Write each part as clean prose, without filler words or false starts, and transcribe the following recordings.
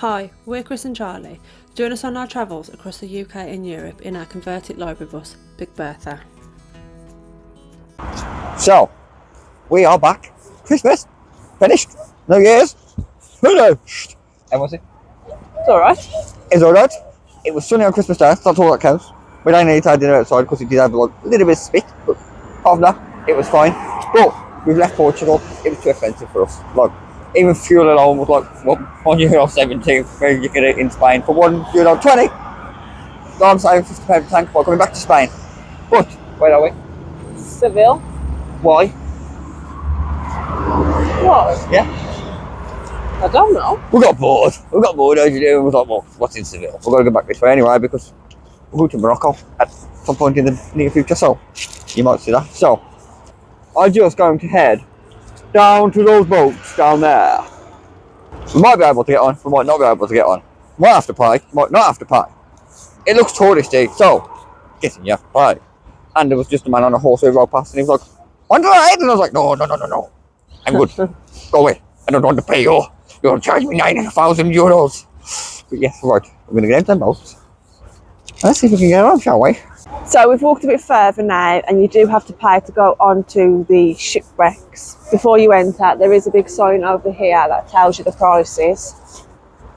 Hi, we're Chris and Charlie. Join us on our travels across the UK and Europe in our converted library bus, Big Bertha. So, we are back. Christmas, finished. New Year's, finished. And was it? It's alright. It's alright. It was sunny on Christmas Day, that's all that counts. We don't need to have dinner outside because it did have a little bit of spit, but apart from that, it was fine. But we've left Portugal, it was too expensive for us. Like, even fuel alone was like, what, €1.70 where you get it in Spain for €1.20. So I'm saving £50 a tank while coming back to Spain. But, where are we? Seville. Why? What? Yeah? I don't know. We got bored. As you do. We was like, well, what's in Seville? We've got to go back this way anyway because we'll go to Morocco at some point in the near future. So, you might see that. So, I'm just going to head down to those boats down there. We might be able to get on. We might not be able to get on. Might have to pay. Might not have to pay. It looks touristy. So, guessing you have to pay. And there was just a man on a horse who rode past and he was like, "Want to ride?" And I was like, no. I'm good. Go away. I don't want to pay you. You're going to charge me €9,000. But yes, right. We're going to get into them boats. Let's see if we can get on, shall we? So we've walked a bit further now, and you do have to pay to go onto the shipwrecks. Before you enter, there is a big sign over here that tells you the prices.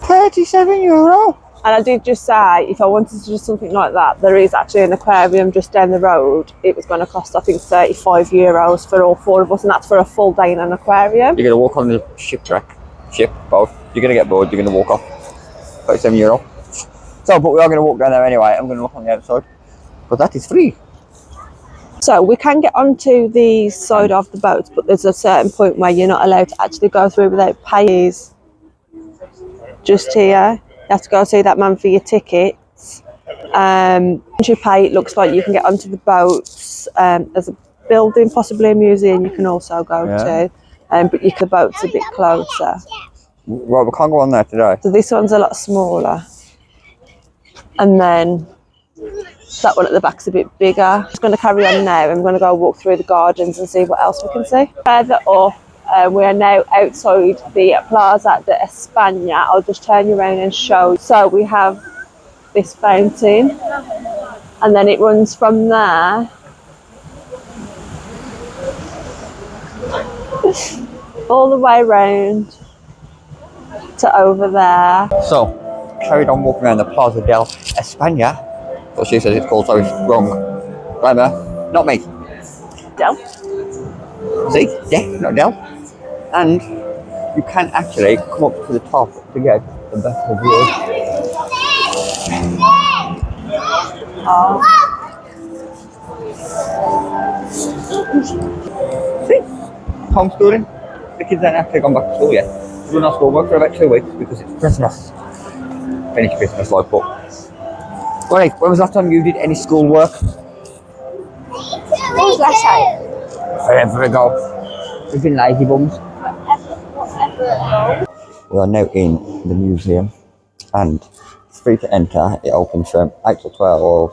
€37. And I did just say, if I wanted to do something like that, there is actually an aquarium just down the road. It was going to cost, I think, €35 for all four of us, and that's for a full day in an aquarium. You're going to walk on the boat. You're going to get bored, you're going to walk off. €37. So, but we are going to walk down there anyway. I'm going to look on the outside. But that is free. So we can get onto the side of the boat, but there's a certain point where you're not allowed to actually go through without paying. Just here. You have to go see that man for your tickets. Once you pay, it looks like you can get onto the boats. There's a building, possibly a museum you can also go to. But the boat's a bit closer. Right, we can't go on there today. So this one's a lot smaller. And then that one at the back's a bit bigger. I'm just going to carry on now. I'm going to go walk through the gardens and see what else we can see. Further up, we are now outside the Plaza de España. I'll just turn you around and show. So we have this fountain, and then it runs from there all the way around to over there. So, carried on walking around the Plaza de España. Well, she says it's called, so it's wrong. Remember, not me. Del. See? Yeah, not Del. And you can actually come up to the top to get the better view. Oh. See? Homeschooling. The kids ain't actually gone back to school yet. We're not schoolwork for about 2 weeks because it's Christmas. Finished Christmas like, but. Well, when was the last time you did any schoolwork? What was last time? Forever ago. We've been lazy bums. We are now in the museum and it's free to enter. It opens from 8 till 12,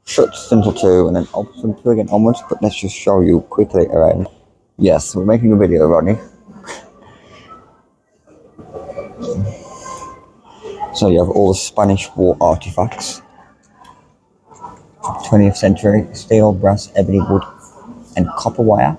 shuts until 2 and then opens from 2 again onwards. But let's just show you quickly around. Yes, we're making a video, Rodney. So you have all the Spanish war artifacts. 20th century, steel, brass, ebony, wood and copper wire.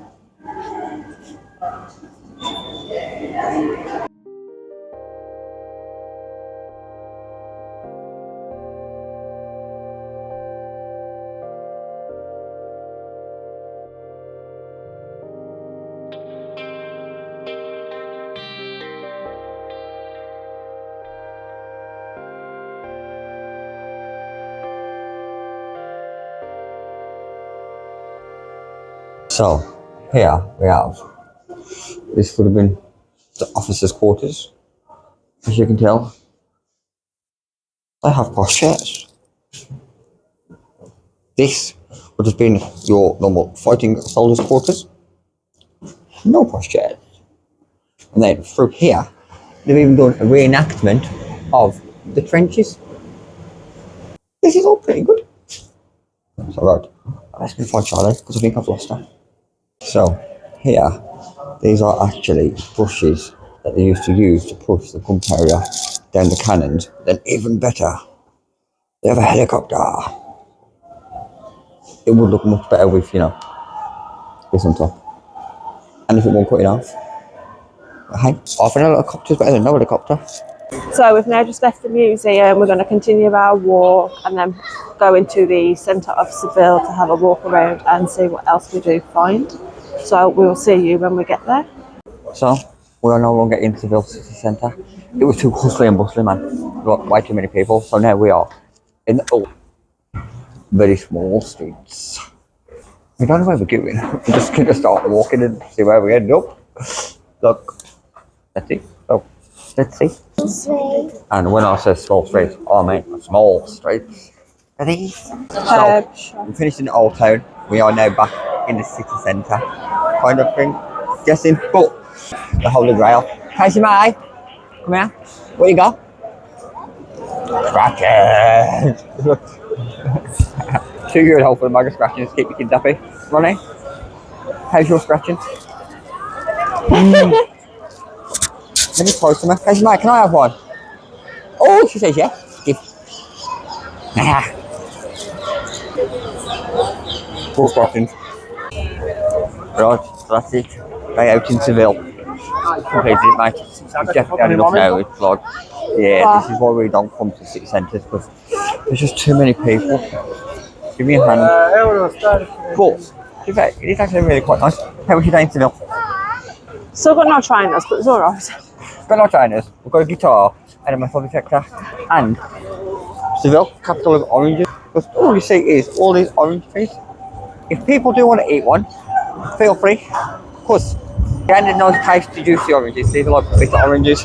So, here we have, this would have been the officers' quarters, as you can tell. They have posh chairs. This would have been your normal fighting soldiers' quarters. No posh chairs. And then through here, they've even done a reenactment of the trenches. This is all pretty good. So right, let's go find Charlie, because I think I've lost her. So, here, these are actually brushes that they used to use to push the gunpowder down the cannons, then even better, they have a helicopter. It would look much better with, you know, this on top. And if it won't cut it off. But hey, half an helicopter is better than no helicopter. So we've now just left the museum. We're going to continue our walk and then go into the centre of Seville to have a walk around and see what else we do find. So we'll see you when we get there. So, we are no longer in Seville city centre. It was too hustling and bustling, man. Way too many people. So now we are in the very small streets. We don't know where we're going. We're just going to start walking and see where we end up. Look. Let's see. Oh, let's see. And when I say small streets, I mean small streets. Are these? So, we finished in the old town. We are now back in the city centre. Kind of thing. Guessing. But the Holy Grail. Casey May, come here. Where you go? Scratching. 2 years old for the mega scratching. Just keep your kids happy. Ronnie, how's your scratching? Let me try some. Casey May, can I have one? Oh, she says yes. Give. Four scratchings. Right, so that's it. Day out in Seville. Completed it, mate. It's definitely had enough now. It's like, yeah, this is why we don't come to city centres, because there's just too many people. Give me a hand. But, to be fair, it is actually really quite nice. How was your day in Seville? Still got no trainers, but it's alright. Got no trainers, we've got a guitar, and a metal detector, and Seville, capital of oranges. Because all you see is all these orange trees. If people do want to eat one, feel free. Because they had a nice tasty juicy oranges. These are like bitter oranges.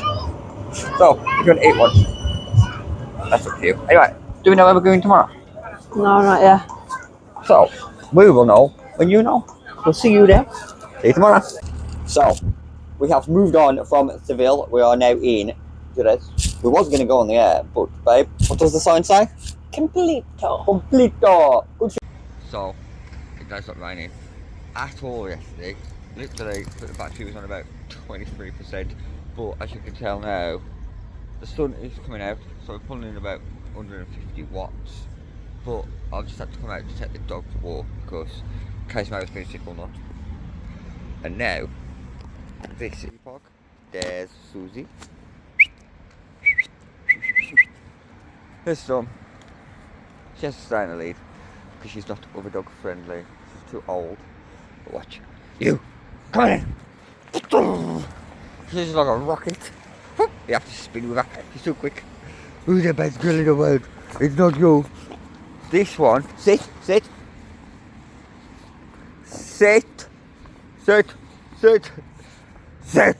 So, if you want to eat one, that's up to you. Anyway, do we know where we're going tomorrow? No, not yet. So, we will know when you know. We'll see you there. See you tomorrow. So, we have moved on from Seville. We are now in Jerez. We was going to go on the air, but babe, what does the sign say? Completo. Completo. Good. So, it does not raining at all yesterday. Literally, the battery was on about 23%. But as you can tell now, the sun is coming out, so we're pulling in about 150 watts. But I've just had to come out to take the dog to walk because Casey May was being sick all night. And now, big city park, there's Susie. There's Storm. She has to stay in the lead because she's not other dog friendly. She's too old. But watch. You! Come in! She's like a rocket. You have to spin with her. She's too quick. Who's the best girl in the world? It's not you. This one. Sit. Sit. Sit. Sit. Sit. Sit.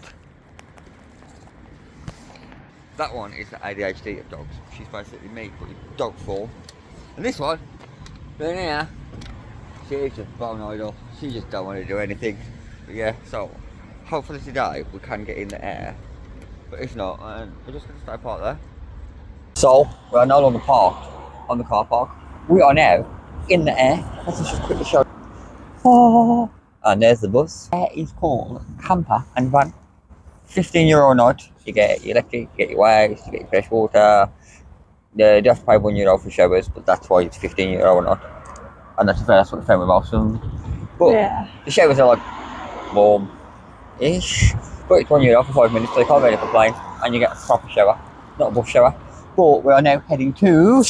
That one is the ADHD of dogs. She's basically me, but in dog form. And this one, down here, she's just bone idle. She just don't want to do anything. But yeah, so hopefully today we can get in the air. But if not, we're just going to stay parked there. So, we are no longer parked on the car park. We are now in the air. Let's just quickly show. Oh, and there's the bus. It's called Camper and Van. €15 a night. You get your electric, you get your waste, you get your fresh water. You have to pay €1 for showers, but that's why it's €15 a night. And that's what we found with most of them. But yeah, the showers are like warm-ish. But it's €1 for 5 minutes, so you can't really complain. And you get a proper shower, not a buff shower. But we are now heading to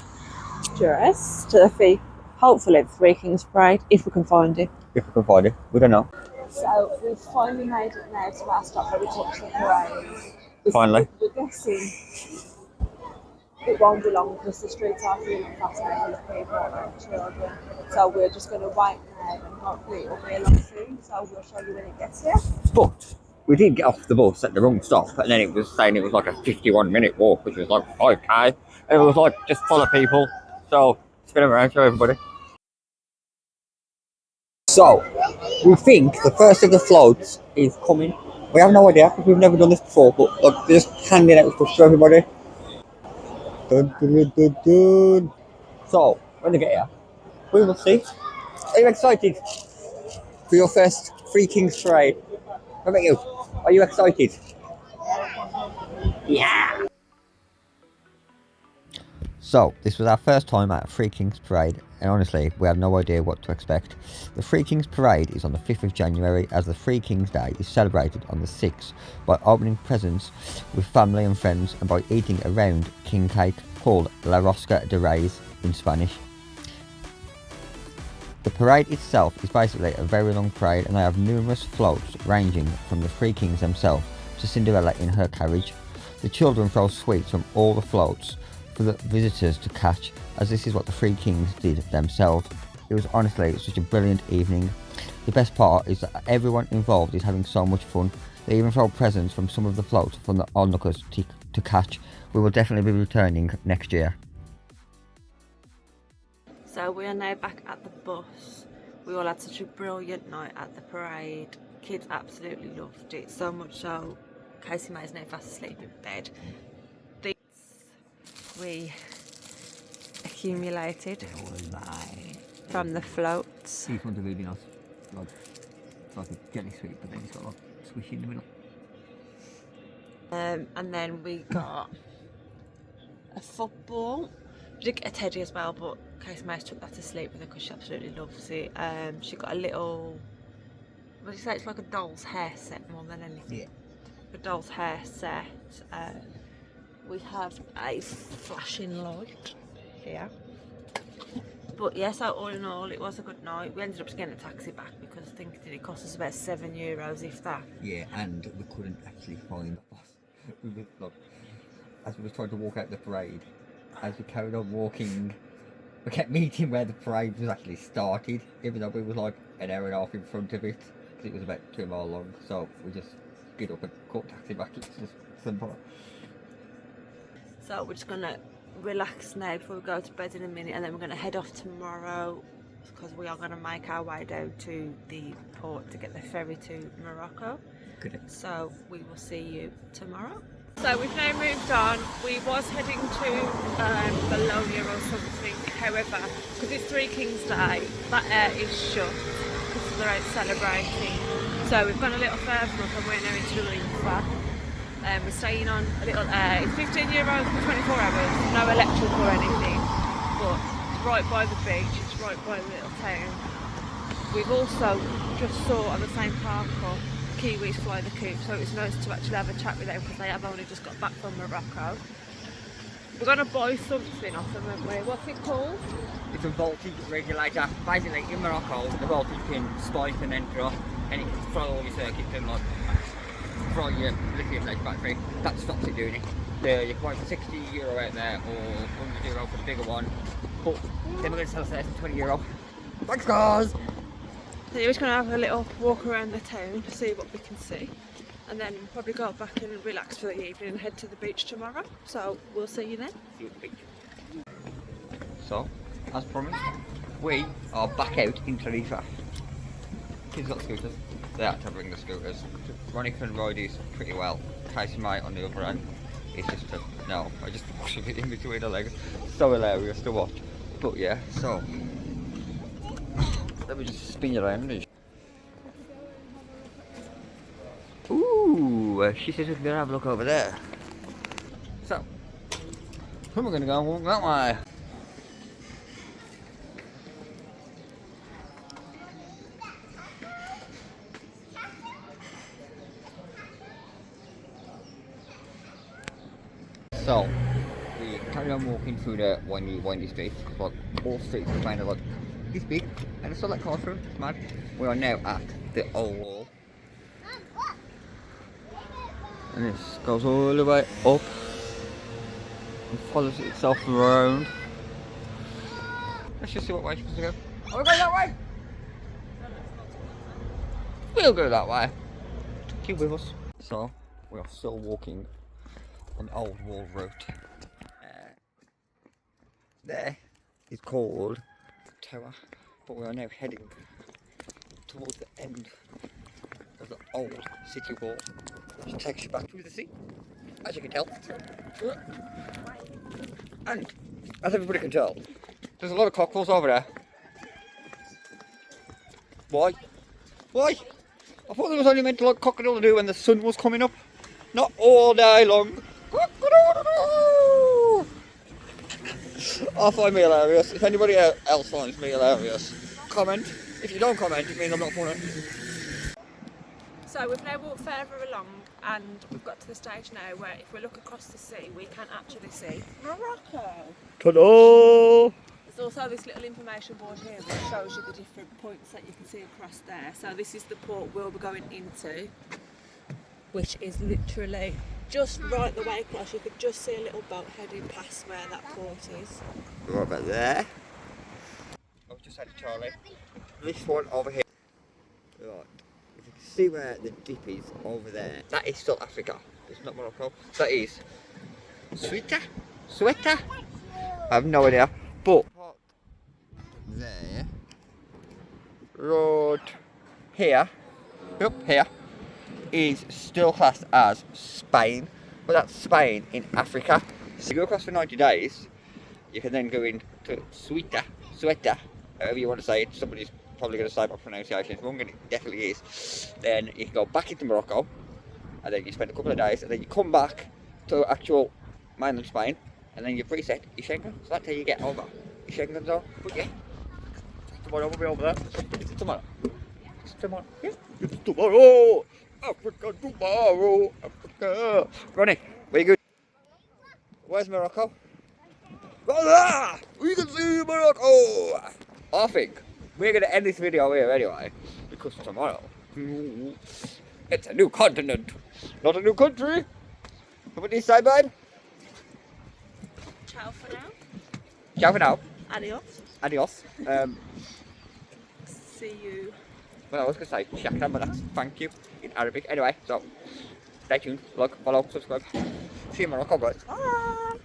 Jerez, to the hopefully the Three Kings Parade, if we can find it. If we can find it, we don't know. So we've finally made it now to our stop where we touch the parade. Finally. We're guessing it won't be long because the streets are feeling fascinating with people and children. So we're just going to wait now and hopefully it will be along soon. So we'll show you when it gets here. But we did get off the bus at the wrong stop, and then it was saying it was like a 51-minute walk, which was like 5k. And it was like just full of people. So spin around, show everybody. So, we think the first of the floats is coming. We have no idea because we've never done this before, but like, they're just handing out stuff to everybody. Dun, dun, dun, dun. So, when they get here, we will see. Are you excited for your first Three Kings Parade? How about you? Are you excited? Yeah! So, this was our first time at a Three Kings Parade, and honestly, we had no idea what to expect. The Three Kings Parade is on the 5th of January, as the Three Kings Day is celebrated on the 6th by opening presents with family and friends and by eating a round king cake called La Rosca de Reyes in Spanish. The parade itself is basically a very long parade, and they have numerous floats ranging from the Three Kings themselves to Cinderella in her carriage. The children throw sweets from all the floats for the visitors to catch, as this is what the Three Kings did themselves. It was honestly such a brilliant evening. The best part is that everyone involved is having so much fun. They even throw presents from some of the floats from the onlookers to catch. We will definitely be returning next year. So we are now back at the bus. We all had such a brilliant night at the parade. Kids absolutely loved it, so much so Casey May is now fast asleep in bed. We accumulated from the floats. These ones are really nice. It's like a jelly sweet, but then it's got like squishy in the middle. And then we got a football. We did get a teddy as well, but Casey May took that to sleep with her because she absolutely loves it. She got a little, what do you say, it's like a doll's hair set more than anything. Yeah. A doll's hair set. We have a flashing light here. But yeah, so all in all, it was a good night. We ended up getting a taxi back because I think it cost us about €7, if that. Yeah, and we couldn't actually find the bus. We were, like, as we were trying to walk out the parade, as we carried on walking, we kept meeting where the parade was actually started, even though we were like an hour and a half in front of it, because it was about 2 miles long. So we just get up and caught a taxi back. It's just simple. So we're just gonna relax now before we go to bed in a minute, and then we're gonna head off tomorrow because we are gonna make our way down to the port to get the ferry to Morocco. Good. So we will see you tomorrow. So we've now moved on. We was heading to Bologna or something. However, because it's Three Kings Day, that air is shut because they're out celebrating. So we've gone a little further up and we're now in Toulouse. We're staying on a little, it's €15 for 24 hours, no electric or anything, but right by the beach, it's right by the little town. We've also just saw on the same parkour Kiwis fly the coop, so it's nice to actually have a chat with them because they have only just got back from Morocco. We're going to buy something off them, aren't we? What's it called? It's a voltage regulator. Basically, in Morocco, the voltage can spike and then drop, and it can throw all your circuits and like throw your lithium lead battery. That stops it doing it. You can buy for €60 out there, or €100 for the bigger one. But then we're going to sell us there for €20. Thanks, guys! So we're just going to have a little walk around the town to see what we can see, and then probably go back and relax for the evening and head to the beach tomorrow. So we'll see you then. See you at the beach. So, as promised, we are back out in Tarifa. Kids got scooters. They had to bring the scooters. Ronnie can ride these pretty well. Casey May on the other end. It's just I just push it in between the legs. So hilarious to watch. But yeah, so let me just spin you around. Ooh, she says we can have a look over there. So, we're going to go and walk that way. So, we carry on walking through the windy streets, because like, all streets are kind of like this big, and it's still like cars through, it's mad. We are now at the old wall. And this goes all the way up, and follows itself around. Let's just see what way she's supposed to go. Oh, we're going that way! We'll go that way. Keep with us. So, we are still walking on the old wall route. There is called Tower, but we are now heading towards the end of the old city wall, which takes you back to the sea, as you can tell. And as everybody can tell, there's a lot of cockles over there. Why? Why? I thought there was only meant to like cockatiel to do when the sun was coming up, not all day long. I find me hilarious. If anybody else finds me hilarious, comment. If you don't comment, it means I'm not funny. So we've now walked further along and we've got to the stage now where if we look across the sea we can actually see Morocco. Ta-da! There's also this little information board here which shows you the different points that you can see across there. So this is the port we'll be going into, which is literally just right the way across. You could just see a little boat heading past where that port is. Right about there. I've just had Charlie. This one over here. Right. If you can see where the dip is over there, that is still Africa. It's not Morocco. That is Sweater. I have no idea. But there, road here, up here, is still classed as Spain, but that's Spain in Africa. So you go across for 90 days, you can then go into Sweater, however you want to say it. Somebody's probably going to say my pronunciation is wrong, and it definitely is. Then you can go back into Morocco, and then you spend a couple of days, and then you come back to actual mainland Spain, and then you reset your Schengen. So that's how you get over your Schengen zone. But yeah, tomorrow we'll be over there. Is it tomorrow? It's tomorrow. Yeah, it's tomorrow. Africa tomorrow. Africa. Ronnie, where you good? Where's Morocco? Voila! We can see Morocco! I think we're going to end this video here anyway, because tomorrow it's a new continent, not a new country. What do you say, babe? Ciao for now. Ciao for now. Adios. Adios. See you. Well, I was going to say shukran, but that's thank you in Arabic. Anyway, so stay tuned, like, follow, subscribe. See you in Morocco, guys. Bye.